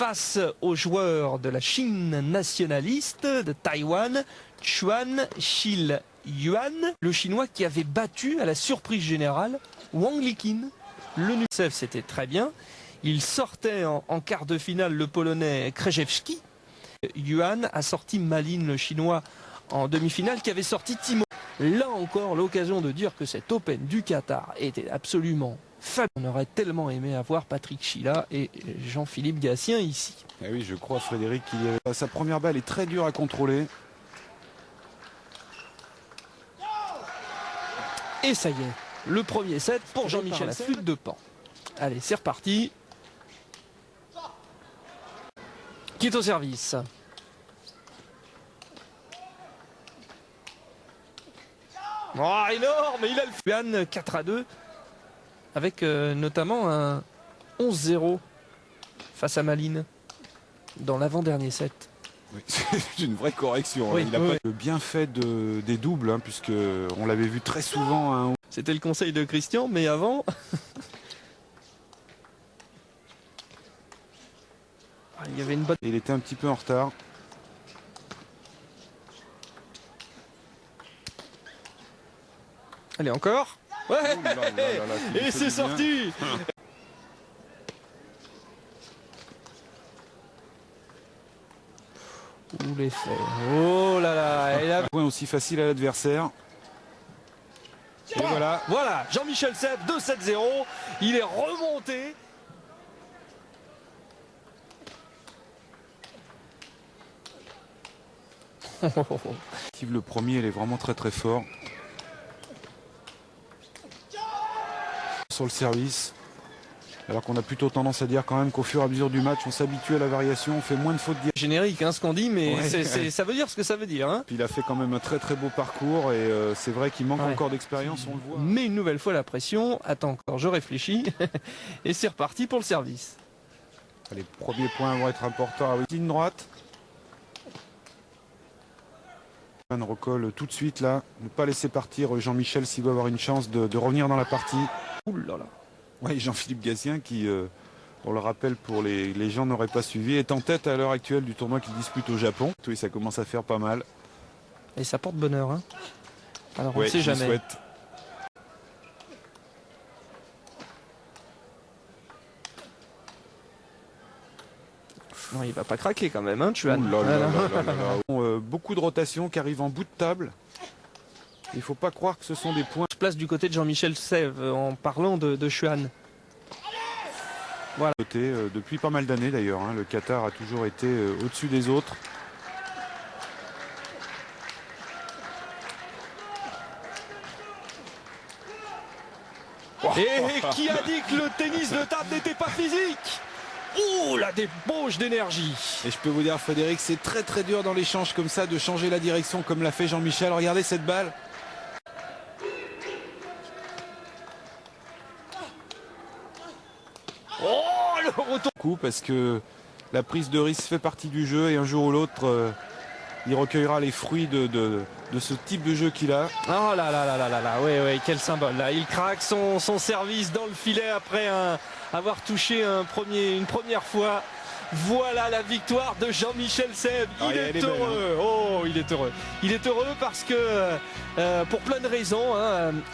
face aux joueurs de la Chine nationaliste de Taïwan, Chuan Shil-yuan, le chinois qui avait battu à la surprise générale Wang Liqin. Le Nusev, c'était très bien. Il sortait en quart de finale le polonais Krzyzewski. Yuan a sorti Malin, le chinois, en demi-finale, qui avait sorti Timo. Là encore, l'occasion de dire que cet Open du Qatar était absolument fabuleux. On aurait tellement aimé avoir Patrick Chila et Jean-Philippe Gatien ici. Eh oui, je crois, Frédéric, sa première balle est très dure à contrôler. Et ça y est, le premier set pour Jean-Michel, la flûte de Pan. Allez, c'est reparti. Qui est au service? Oh, énorme! Il a le Fuan 4-2 avec notamment un 11-0 face à Malin dans l'avant-dernier set. Oui, c'est une vraie correction. Oui, il n'a pas le bienfait des doubles, puisque on l'avait vu très souvent. C'était le conseil de Christian, mais avant... il y avait une bonne... Il était un petit peu en retard. Allez, encore. Ouais. Et c'est sorti. Ouh, l'effet. Oh là là. Et point aussi facile à l'adversaire. Et voilà. Voilà, Jean-Michel Seb, 2-7-0. Il est remonté. Le premier, il est vraiment très très fort. Sur le service. Alors qu'on a plutôt tendance à dire quand même qu'au fur et à mesure du match, on s'habitue à la variation, on fait moins de fautes. Générique, ce qu'on dit, mais ouais. Ça veut dire ce que ça veut dire. Puis il a fait quand même un très très beau parcours et c'est vrai qu'il manque encore d'expérience, on le voit. Mais une nouvelle fois la pression. Attends encore, je réfléchis. Et c'est reparti pour le service. Les premiers points vont être importants. Ligne droite. On recolle tout de suite là. Ne pas laisser partir Jean-Michel s'il veut avoir une chance de revenir dans la partie. Ouh là là. Oui, Jean-Philippe Gatien qui, on le rappelle pour les gens n'auraient pas suivi, est en tête à l'heure actuelle du tournoi qu'il dispute au Japon. Oui, ça commence à faire pas mal. Et ça porte bonheur. Alors on ne sait jamais. Souhaite. Non, il va pas craquer quand même, Chuan. Beaucoup de rotations qui arrivent en bout de table. Il ne faut pas croire que ce sont des points. Je place du côté de Jean-Michel Seb en parlant de Chuan. Voilà. Depuis pas mal d'années d'ailleurs, le Qatar a toujours été au-dessus des autres. Et qui a dit que le tennis de table n'était pas physique? Ouh, la débauche d'énergie. Et je peux vous dire, Frédéric, c'est très très dur dans l'échange comme ça de changer la direction comme l'a fait Jean-Michel. Regardez cette balle. Oh, le retour. Parce que la prise de risque fait partie du jeu et un jour ou l'autre, il recueillera les fruits de ce type de jeu qu'il a. Oh là là là là là là, oui, quel symbole. Là, il craque son service dans le filet après avoir touché une première fois. Voilà la victoire de Jean-Michel Seb. Il est heureux. Oh, il est heureux. Il est heureux parce que, pour plein de raisons,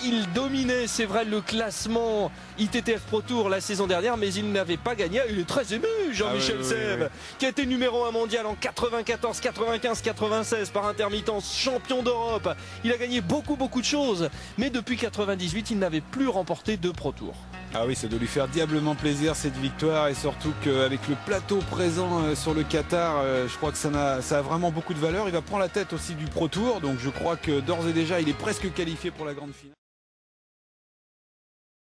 il dominait, c'est vrai, le classement ITTF Pro Tour la saison dernière, mais il n'avait pas gagné. Il est très ému, Jean-Michel Seb, qui a été numéro 1 mondial en 94, 95, 96 par intermittence, champion d'Europe. Il a gagné beaucoup de choses, mais depuis 98, il n'avait plus remporté de Pro Tour. Ah oui, ça doit lui faire diablement plaisir cette victoire et surtout qu'avec le plateau présent sur le Qatar, je crois que ça a vraiment beaucoup de valeur. Il va prendre la tête aussi du Pro Tour, donc je crois que d'ores et déjà il est presque qualifié pour la grande finale.